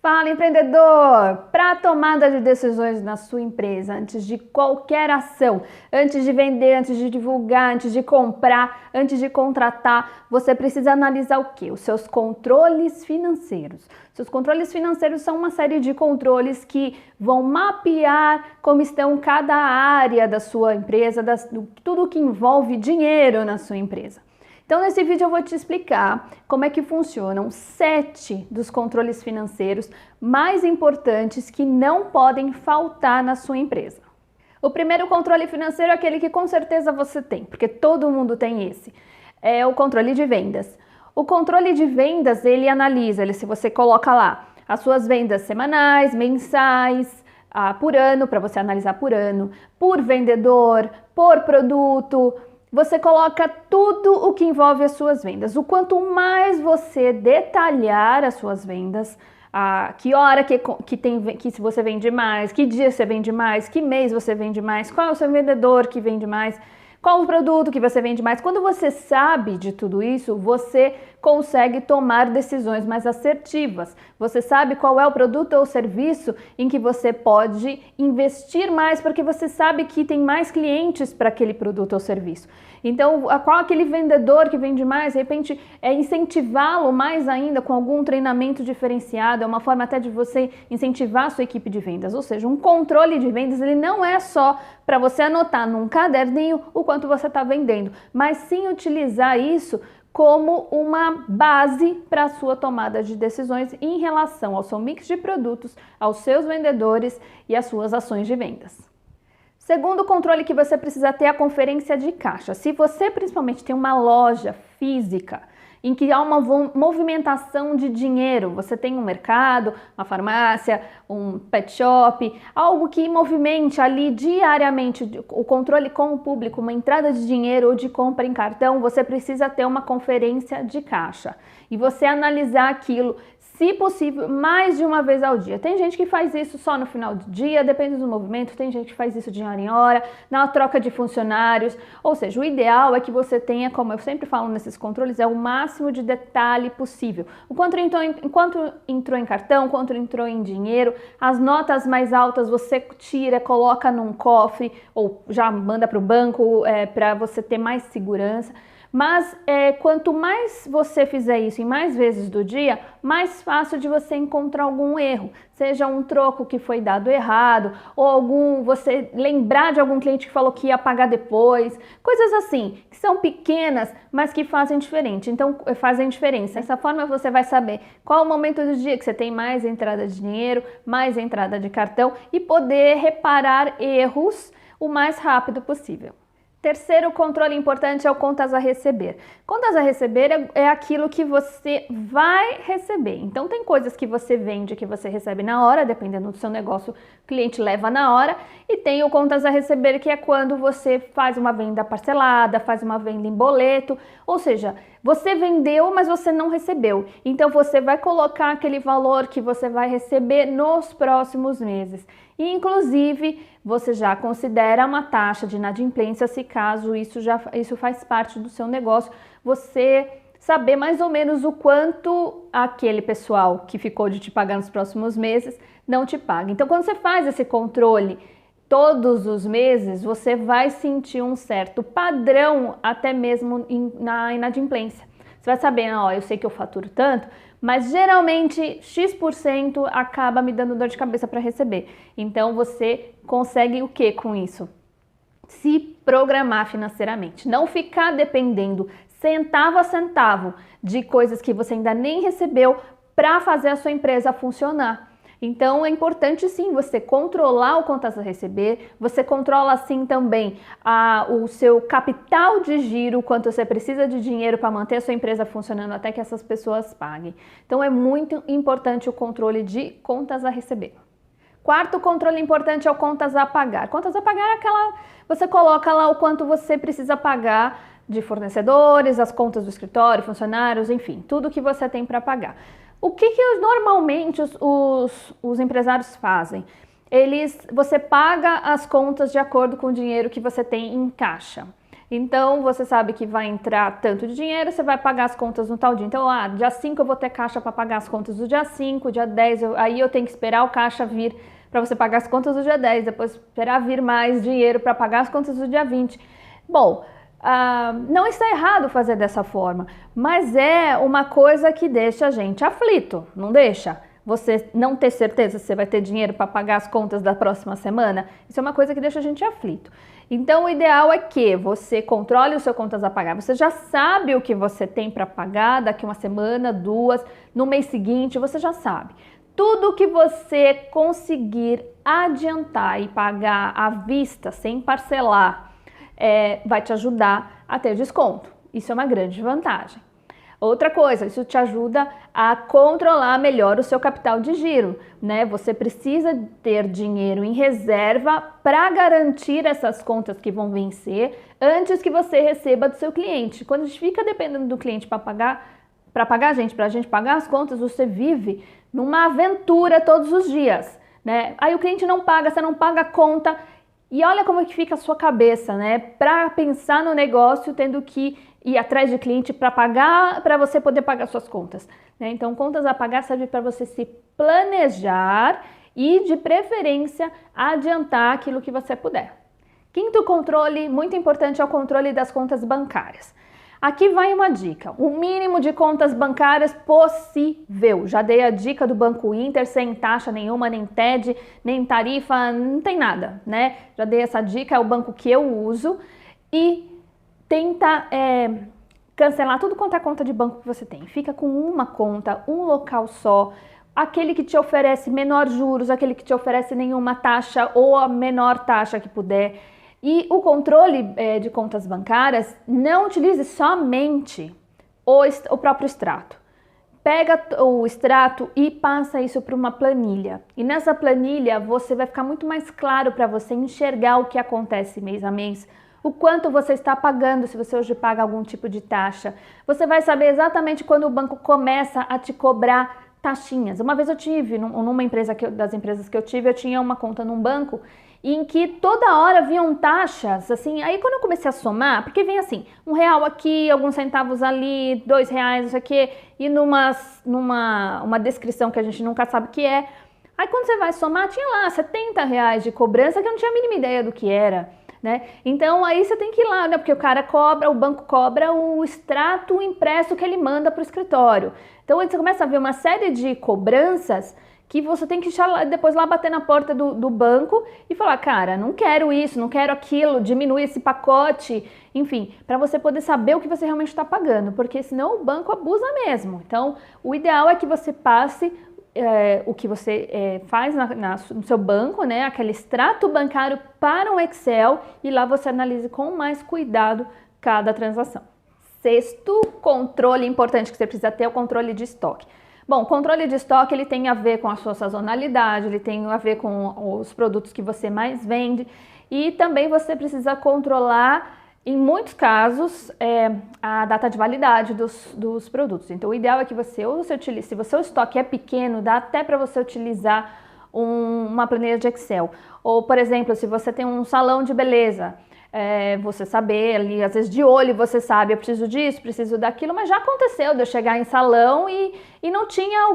Fala, empreendedor! Para a tomada de decisões na sua empresa, antes de qualquer ação, antes de vender, antes de divulgar, antes de comprar, antes de contratar, você precisa analisar o quê? Os seus controles financeiros. Seus controles financeiros são uma série de controles que vão mapear como estão cada área da sua empresa, tudo que envolve dinheiro na sua empresa. Então, nesse vídeo eu vou te explicar como é que funcionam 7 dos controles financeiros mais importantes que não podem faltar na sua empresa. O primeiro controle financeiro é aquele que com certeza você tem, porque todo mundo tem esse. É o controle de vendas. O controle de vendas, ele analisa, se você coloca lá as suas vendas semanais, mensais, por ano, para você analisar por ano, por vendedor, por produto. Você coloca tudo o que envolve as suas vendas. O quanto mais você detalhar as suas vendas, que hora que se você vende mais, que dia você vende mais, que mês você vende mais, qual é o seu vendedor que vende mais, qual o produto que você vende mais. Quando você sabe de tudo isso, você consegue tomar decisões mais assertivas. Você sabe qual é o produto ou serviço em que você pode investir mais, porque você sabe que tem mais clientes para aquele produto ou serviço. Então, qual aquele vendedor que vende mais, de repente, incentivá-lo mais ainda com algum treinamento diferenciado, é uma forma até de você incentivar a sua equipe de vendas. Ou seja, um controle de vendas, ele não é só para você anotar num caderninho o quanto você está vendendo, mas sim utilizar isso como uma base para a sua tomada de decisões em relação ao seu mix de produtos, aos seus vendedores e às suas ações de vendas. Segundo controle que você precisa ter é a conferência de caixa. Se você principalmente tem uma loja física em que há uma movimentação de dinheiro, você tem um mercado, uma farmácia, um pet shop, algo que movimente ali diariamente o controle com o público, uma entrada de dinheiro ou de compra em cartão, você precisa ter uma conferência de caixa e você analisar aquilo, se possível, mais de uma vez ao dia. Tem gente que faz isso só no final do dia, depende do movimento, tem gente que faz isso de hora em hora, na troca de funcionários, ou seja, o ideal é que você tenha, como eu sempre falo nesses controles, é o máximo de detalhe possível. O quanto entrou em cartão, quanto entrou em dinheiro, as notas mais altas você tira, coloca num cofre ou já manda para o banco para você ter mais segurança. Mas quanto mais você fizer isso em mais vezes do dia, mais fácil de você encontrar algum erro. Seja um troco que foi dado errado, ou você lembrar de algum cliente que falou que ia pagar depois. Coisas assim, que são pequenas, mas que fazem diferença. Então, fazem diferença. Dessa forma você vai saber qual o momento do dia que você tem mais entrada de dinheiro, mais entrada de cartão e poder reparar erros o mais rápido possível. Terceiro controle importante é o contas a receber. Contas a receber é aquilo que você vai receber. Então tem coisas que você vende que você recebe na hora, dependendo do seu negócio, o cliente leva na hora. E tem o contas a receber, que é quando você faz uma venda parcelada, faz uma venda em boleto, ou seja, você vendeu, mas você não recebeu. Então você vai colocar aquele valor que você vai receber nos próximos meses. E inclusive você já considera uma taxa de inadimplência, se caso isso faz parte do seu negócio, você saber mais ou menos o quanto aquele pessoal que ficou de te pagar nos próximos meses não te paga. Então quando você faz esse controle todos os meses, você vai sentir um certo padrão até mesmo na inadimplência. Você vai saber, eu sei que eu faturo tanto, mas geralmente X% acaba me dando dor de cabeça para receber. Então você consegue o que com isso? Se programar financeiramente. Não ficar dependendo centavo a centavo de coisas que você ainda nem recebeu para fazer a sua empresa funcionar. Então é importante sim você controlar o contas a receber, você controla assim também o seu capital de giro, quanto você precisa de dinheiro para manter a sua empresa funcionando até que essas pessoas paguem. Então é muito importante o controle de contas a receber. Quarto controle importante é o contas a pagar. Contas a pagar é aquela, você coloca lá o quanto você precisa pagar de fornecedores, as contas do escritório, funcionários, enfim, tudo que você tem para pagar. O que normalmente os empresários fazem? Você paga as contas de acordo com o dinheiro que você tem em caixa. Então, você sabe que vai entrar tanto de dinheiro, você vai pagar as contas no tal dia. Então, dia 5 eu vou ter caixa para pagar as contas do dia 5, dia 10, aí eu tenho que esperar o caixa vir para você pagar as contas do dia 10, depois esperar vir mais dinheiro para pagar as contas do dia 20. Bom, não está errado fazer dessa forma, mas é uma coisa que deixa a gente aflito, não deixa? Você não ter certeza se você vai ter dinheiro para pagar as contas da próxima semana, isso é uma coisa que deixa a gente aflito. Então, o ideal é que você controle o seu contas a pagar. Você já sabe o que você tem para pagar daqui uma semana, 2, no mês seguinte, você já sabe. Tudo que você conseguir adiantar e pagar à vista, sem parcelar, vai te ajudar a ter desconto. Isso é uma grande vantagem. Outra coisa, isso te ajuda a controlar melhor o seu capital de giro, né? Você precisa ter dinheiro em reserva para garantir essas contas que vão vencer antes que você receba do seu cliente. Quando a gente fica dependendo do cliente para pagar a gente, para a gente pagar as contas, você vive numa aventura todos os dias, né? Aí o cliente não paga, você não paga a conta. E olha como é que fica a sua cabeça, né? Para pensar no negócio, tendo que ir atrás de cliente para pagar, para você poder pagar suas contas, né? Então, contas a pagar serve para você se planejar e, de preferência, adiantar aquilo que você puder. Quinto controle, muito importante, é o controle das contas bancárias. Aqui vai uma dica, o mínimo de contas bancárias possível. Já dei a dica do Banco Inter, sem taxa nenhuma, nem TED, nem tarifa, não tem nada, né? Já dei essa dica, é o banco que eu uso. E tenta cancelar tudo quanto é conta de banco que você tem. Fica com uma conta, um local só, aquele que te oferece menor juros, aquele que te oferece nenhuma taxa ou a menor taxa que puder. E o controle de contas bancárias, não utilize somente o próprio extrato. Pega o extrato e passa isso para uma planilha. E nessa planilha você vai ficar muito mais claro para você enxergar o que acontece mês a mês, o quanto você está pagando, se você hoje paga algum tipo de taxa. Você vai saber exatamente quando o banco começa a te cobrar taxinhas. Uma vez eu tive, numa empresa das empresas que eu tive, eu tinha uma conta num banco em que toda hora vinham taxas, assim, aí quando eu comecei a somar, porque vem assim, R$1 aqui, alguns centavos ali, R$2, isso aqui, e numa descrição que a gente nunca sabe o que é. Aí quando você vai somar, tinha lá R$70 de cobrança que eu não tinha a mínima ideia do que era, né? Então aí você tem que ir lá, né? Porque o banco cobra o extrato impresso que ele manda para o escritório. Então aí você começa a ver uma série de cobranças que você tem que depois lá bater na porta do banco e falar, cara, não quero isso, não quero aquilo, diminui esse pacote, enfim, para você poder saber o que você realmente está pagando, porque senão o banco abusa mesmo. Então, o ideal é que você passe o que você faz no seu banco, né, aquele extrato bancário para um Excel e lá você analise com mais cuidado cada transação. Sexto controle importante que você precisa ter é o controle de estoque. Bom, o controle de estoque ele tem a ver com a sua sazonalidade, ele tem a ver com os produtos que você mais vende e também você precisa controlar, em muitos casos, a data de validade dos produtos. Então, o ideal é que você utilize, se o seu estoque é pequeno, dá até para você utilizar uma planilha de Excel. Ou, por exemplo, se você tem um salão de beleza, você saber ali, às vezes de olho você sabe, eu preciso disso, preciso daquilo, mas já aconteceu de eu chegar em salão e não tinha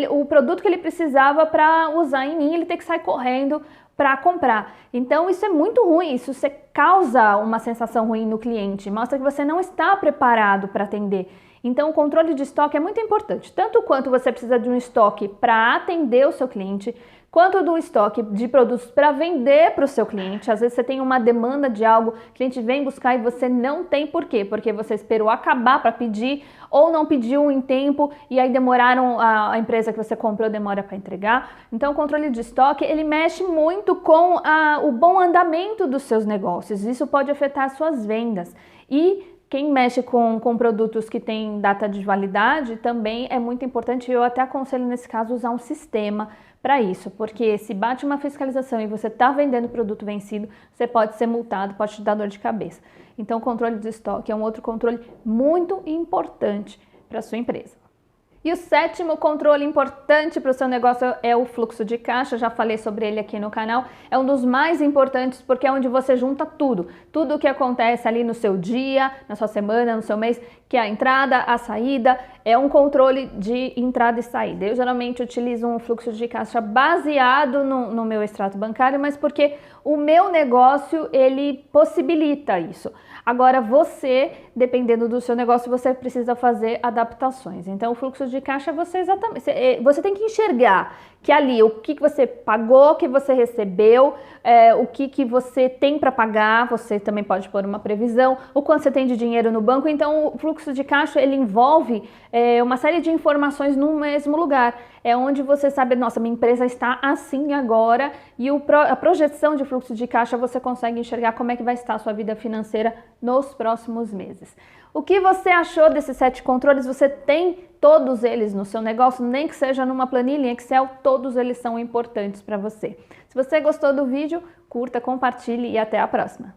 o produto que ele precisava para usar em mim, ele ter que sair correndo para comprar. Então isso é muito ruim, isso causa uma sensação ruim no cliente, mostra que você não está preparado para atender. Então o controle de estoque é muito importante, tanto quanto você precisa de um estoque para atender o seu cliente, quanto do estoque de produtos para vender para o seu cliente. Às vezes você tem uma demanda de algo, o cliente vem buscar e você não tem por quê? Porque você esperou acabar para pedir ou não pediu em tempo e aí demoraram, a empresa que você comprou demora para entregar. Então o controle de estoque ele mexe muito com o bom andamento dos seus negócios, isso pode afetar as suas vendas. E quem mexe com produtos que têm data de validade também é muito importante, eu até aconselho nesse caso usar um sistema para isso, porque se bate uma fiscalização e você está vendendo produto vencido, você pode ser multado, pode te dar dor de cabeça. Então o controle de estoque é um outro controle muito importante para a sua empresa. E o sétimo controle importante para o seu negócio é o fluxo de caixa. Já falei sobre ele aqui no canal. É um dos mais importantes porque é onde você junta tudo. Tudo o que acontece ali no seu dia, na sua semana, no seu mês, que é a entrada, a saída, é um controle de entrada e saída. Eu geralmente utilizo um fluxo de caixa baseado no meu extrato bancário, mas porque o meu negócio, ele possibilita isso. Agora você, dependendo do seu negócio, você precisa fazer adaptações. Então o fluxo de caixa você tem que enxergar que ali o que você pagou, o que você recebeu, o que você tem para pagar, você também pode pôr uma previsão, o quanto você tem de dinheiro no banco. Então o fluxo de caixa ele envolve uma série de informações no mesmo lugar. É onde você sabe, nossa, minha empresa está assim agora, e a projeção de fluxo de caixa você consegue enxergar como é que vai estar a sua vida financeira nos próximos meses. O que você achou desses 7 controles? Você tem todos eles no seu negócio, nem que seja numa planilha em Excel, todos eles são importantes para você. Se você gostou do vídeo, curta, compartilhe e até a próxima.